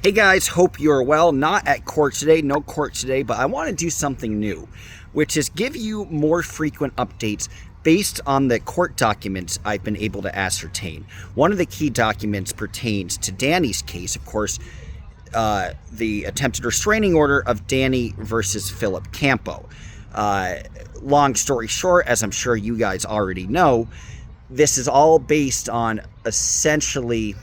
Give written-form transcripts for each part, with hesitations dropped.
Hey guys, hope you're well. Not at court today, no court today, but I want to do something new, which is give you more frequent updates based on the court documents I've been able to ascertain. One of the key documents pertains to Danny's case, of course, the attempted restraining order of Danny versus Philip Campo. Long story short, as I'm sure you guys already know, this is all based on essentially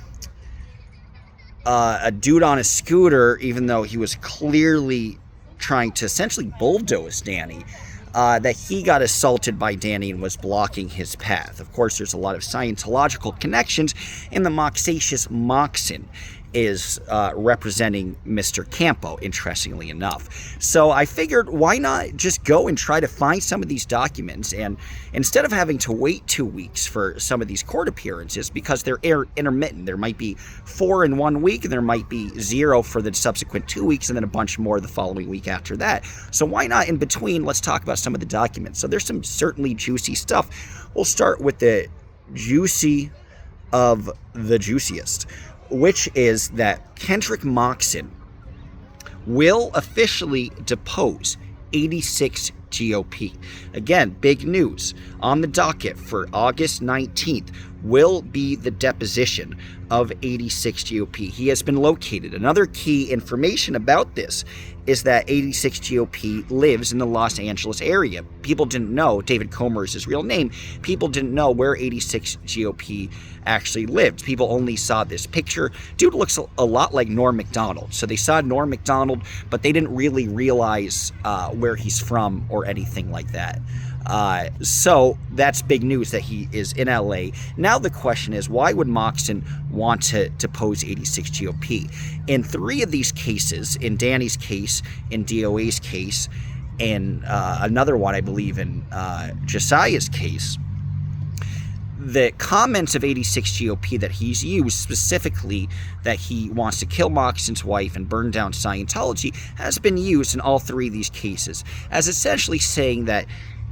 a dude on a scooter, even though he was clearly trying to essentially bulldoze Danny, that he got assaulted by Danny and was blocking his path. Of course, there's a lot of Scientological connections, and the moxacious Moxon is representing Mr. Campo, interestingly enough. So I figured, why not just go and try to find some of these documents, and instead of having to wait 2 weeks for some of these court appearances, because they're intermittent, there might be 4 in 1 week, and there might be 0 for the subsequent 2 weeks, and then a bunch more the following week after that. So why not, in between, let's talk about some of the documents. So there's some certainly juicy stuff. We'll start with the juicy of the juiciest, which is that Kendrick Moxon will officially depose 86 GOP. Again, big news on the docket for August 19th will be the deposition of 86 GOP. He has been located. Another key information about this is that 86 GOP lives in the Los Angeles area. People didn't know, David Comer is his real name, people didn't know where 86 GOP actually lived. People only saw this picture. Dude looks a lot like Norm Macdonald. So they saw Norm Macdonald, but they didn't really realize where he's from or anything like that. So that's big news that he is in LA. Now the question is, why would Moxon want to depose 86 GOP? In 3 of these cases, in Danny's case, in DOA's case, and another one, I believe, in Josiah's case, the comments of 86 GOP that he's used, specifically that he wants to kill Moxon's wife and burn down Scientology, has been used in all 3 of these cases as essentially saying that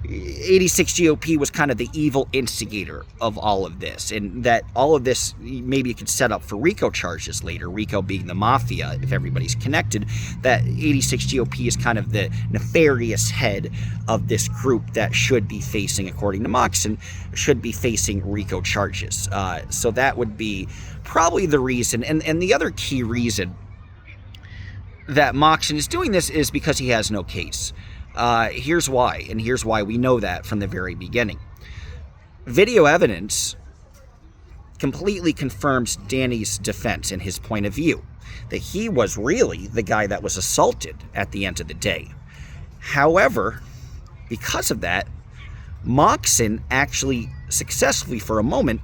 86 GOP was kind of the evil instigator of all of this, and that all of this maybe it could set up for RICO charges later, RICO being the mafia, if everybody's connected, that 86 GOP is kind of the nefarious head of this group that should be facing, according to Moxon, should be facing RICO charges. So that would be probably the reason, and the other key reason that Moxon is doing this is because he has no case. Here's why, and here's why we know that from the very beginning. Video evidence completely confirms Danny's defense and his point of view, that he was really the guy that was assaulted at the end of the day. However, because of that, Moxon actually successfully, for a moment,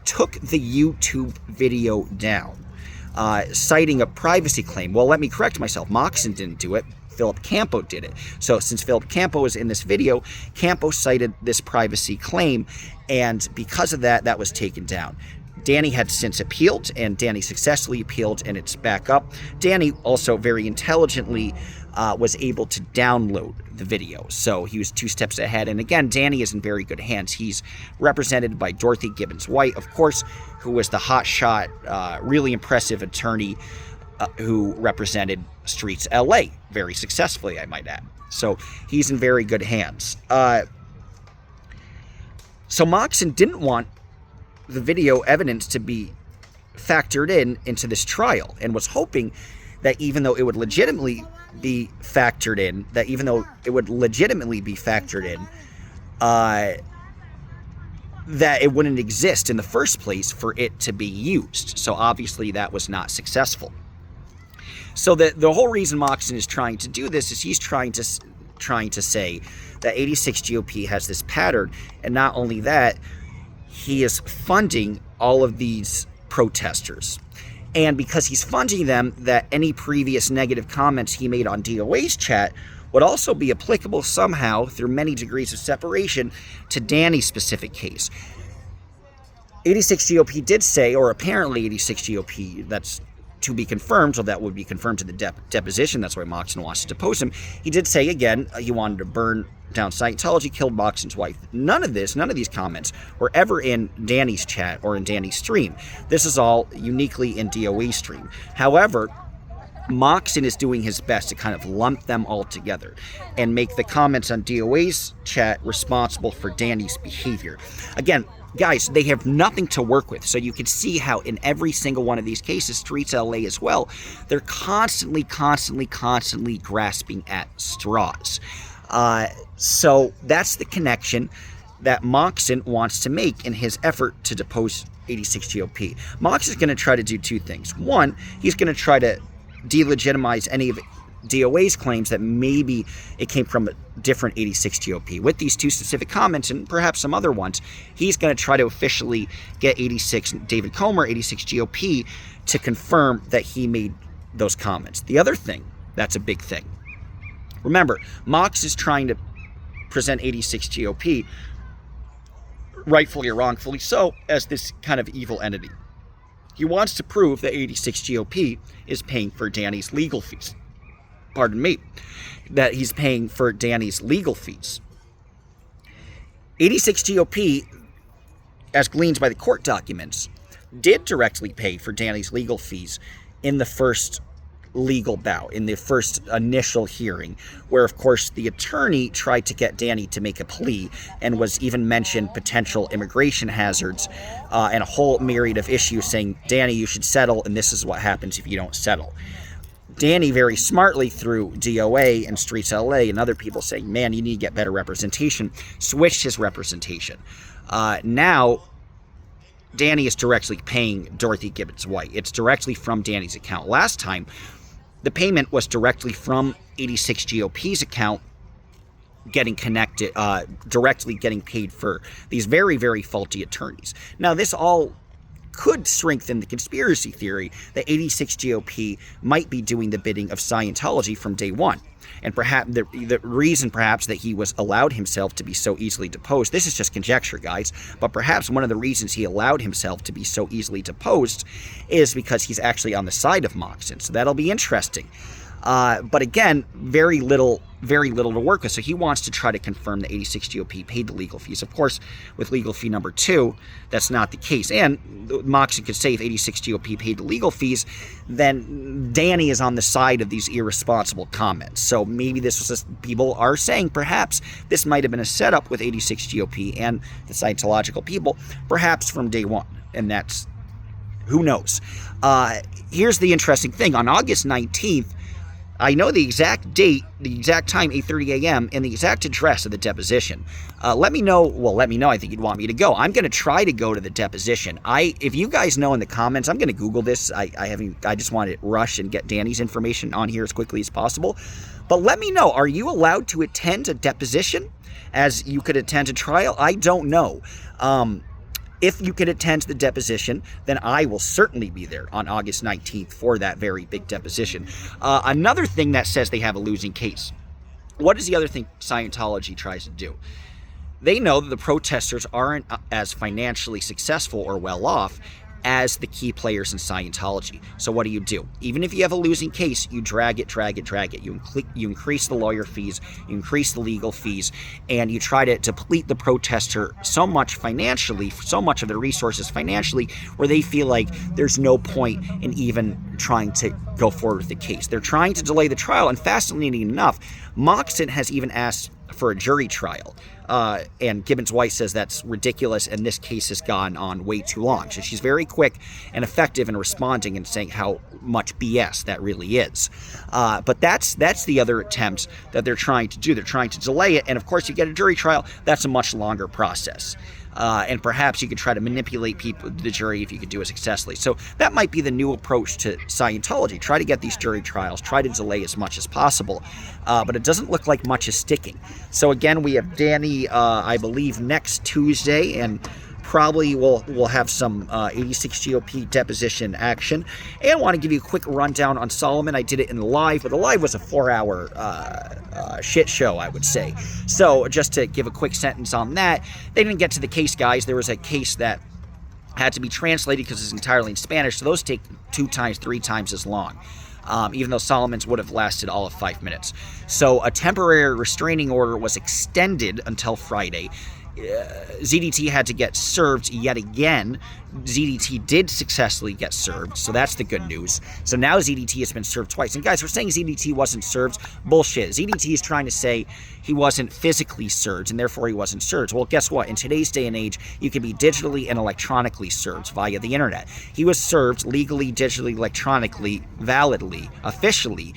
took the YouTube video down, citing a privacy claim. Well, let me correct myself. Moxon didn't do it. Philip Campo did it. So since Philip Campo was in this video, Campo cited this privacy claim, and because of that, that was taken down. Danny had since appealed, and Danny successfully appealed, and it's back up. Danny also very intelligently was able to download the video, so he was 2 steps ahead. And again, Danny is in very good hands. He's represented by Dorothy Gibbons-White, of course, who was the hotshot, really impressive attorney who represented Streets LA very successfully, I might add. So he's in very good hands. So Moxon didn't want the video evidence to be factored into this trial, and was hoping that even though it would legitimately be factored in, that it wouldn't exist in the first place for it to be used. So obviously that was not successful. So the whole reason Moxon is trying to do this is he's trying to say that 86 GOP has this pattern, and not only that, he is funding all of these protesters. And because he's funding them, that any previous negative comments he made on DOA's chat would also be applicable somehow, through many degrees of separation, to Danny's specific case. 86 GOP did say, or apparently 86 GOP, that's to be confirmed, so that would be confirmed to the deposition. That's why Moxon wants to depose him. He did say, again, he wanted to burn down Scientology, killed Moxon's wife. None of these comments were ever in Danny's chat or in Danny's stream. This is all uniquely in DOA's stream. However, Moxon is doing his best to kind of lump them all together and make the comments on DOA's chat responsible for Danny's behavior. Again, guys, they have nothing to work with. So you can see how in every single one of these cases, Streets LA as well, they're constantly grasping at straws. So that's the connection that Moxon wants to make in his effort to depose 86 GOP. Mox is going to try to do two things. One, he's going to try to delegitimize any of DOA's claims that maybe it came from a different 86 GOP. With these two specific comments and perhaps some other ones, he's going to try to officially get David Comer, 86 GOP, to confirm that he made those comments. The other thing, that's a big thing. Remember, Mox is trying to present 86 GOP, rightfully or wrongfully so, as this kind of evil entity. He wants to prove that 86 GOP is paying for Danny's legal fees. Pardon me. That he's paying for Danny's legal fees. 86 GOP, as gleaned by the court documents, did directly pay for Danny's legal fees in the first legal bout, in the first initial hearing, where, of course, the attorney tried to get Danny to make a plea and was even mentioned potential immigration hazards and a whole myriad of issues saying, Danny, you should settle, and this is what happens if you don't settle. Danny very smartly, through DOA and Streets LA and other people saying, man, you need to get better representation, switched his representation. Now, Danny is directly paying Dorothy Gibbons White. It's directly from Danny's account. Last time, the payment was directly from 86 GOP's account, getting connected, directly getting paid for these very, very faulty attorneys. Now, this all could strengthen the conspiracy theory that 86 GOP might be doing the bidding of Scientology from day one. And perhaps the reason perhaps that he was allowed himself to be so easily deposed, this is just conjecture, guys, but perhaps one of the reasons he allowed himself to be so easily deposed is because he's actually on the side of Moxon. So that'll be interesting. But again, very little to work with. So he wants to try to confirm that 86 GOP paid the legal fees. Of course, with legal fee number 2, that's not the case. And Moxon could say if 86 GOP paid the legal fees, then Danny is on the side of these irresponsible comments. So maybe this was just, people are saying perhaps this might have been a setup with 86 GOP and the Scientological people, perhaps from day one. And that's, who knows? Here's the interesting thing. On August 19th, I know the exact date, the exact time, 8:30 a.m., and the exact address of the deposition. Let me know. I think you'd want me to go. I'm going to try to go to the deposition. If you guys know in the comments, I'm going to Google this. I just want to rush and get Danny's information on here as quickly as possible. But let me know, are you allowed to attend a deposition as you could attend a trial? I don't know. If you can attend the deposition, then I will certainly be there on August 19th for that very big deposition. Another thing that says they have a losing case. What is the other thing Scientology tries to do? They know that the protesters aren't as financially successful or well off as the key players in Scientology. So what do? Even if you have a losing case, you drag it. You increase the lawyer fees, you increase the legal fees, and you try to deplete the protester so much financially, so much of their resources financially, where they feel like there's no point in even trying to go forward with the case. They're trying to delay the trial, and fascinating enough, Moxon has even asked for a jury trial. And Gibbons White says that's ridiculous, and this case has gone on way too long. So she's very quick and effective in responding and saying how much BS that really is. But that's the other attempt that they're trying to do. They're trying to delay it, and of course, you get a jury trial. That's a much longer process. And perhaps you could try to manipulate the jury if you could do it successfully. So that might be the new approach to Scientology. Try to get these jury trials, try to delay as much as possible. But it doesn't look like much is sticking. So again, we have Danny, I believe, next Tuesday, and probably we'll have some 86 GOP deposition action. And I want to give you a quick rundown on Solomon. I did it in the live, but the live was a 4-hour shit show, I would say. So just to give a quick sentence on that, they didn't get to the case, guys. There was a case that had to be translated because it's entirely in Spanish, so those take 2 times, 3 times as long. Even though Solomon's would have lasted all of 5 minutes. So a temporary restraining order was extended until Friday. ZDT had to get served yet again. ZDT did successfully get served, so that's the good news. So now ZDT has been served twice. And guys, we're saying ZDT wasn't served. Bullshit. ZDT is trying to say he wasn't physically served, and therefore he wasn't served. Well, guess what? In today's day and age, you can be digitally and electronically served via the internet. He was served legally, digitally, electronically, validly, officially,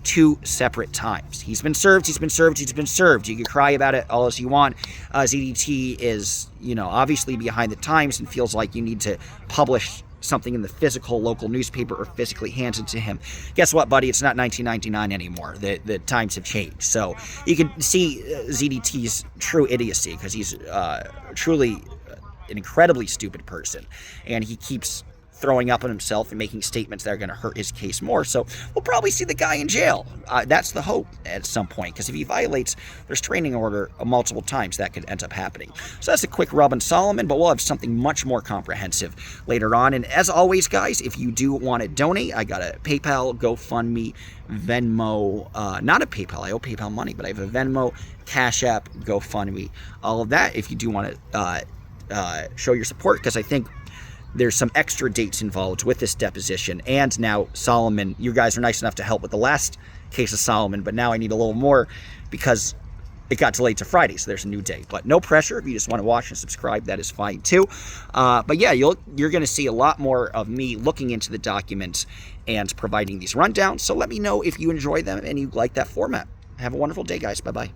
2 separate times. He's been served, he's been served, he's been served. You can cry about it all as you want. ZDT is, obviously behind the times and feels like you need to publish something in the physical local newspaper or physically hand it to him. Guess what, buddy? It's not 1999 anymore. The times have changed. So you can see ZDT's true idiocy, because he's truly an incredibly stupid person. And he keeps throwing up on himself and making statements that are going to hurt his case more. So we'll probably see the guy in jail. That's the hope at some point, because if he violates the restraining order multiple times, that could end up happening. So that's a quick rub on Solomon, but we'll have something much more comprehensive later on. And as always, guys, if you do want to donate, I got a PayPal, GoFundMe, Venmo, not a PayPal, I owe PayPal money, but I have a Venmo, Cash App, GoFundMe, all of that if you do want to show your support, because I think there's some extra dates involved with this deposition. And now Solomon, you guys are nice enough to help with the last case of Solomon, but now I need a little more because it got delayed to Friday, so there's a new date. But no pressure. If you just want to watch and subscribe, that is fine too. But yeah, you're going to see a lot more of me looking into the documents and providing these rundowns. So let me know if you enjoy them and you like that format. Have a wonderful day, guys. Bye-bye.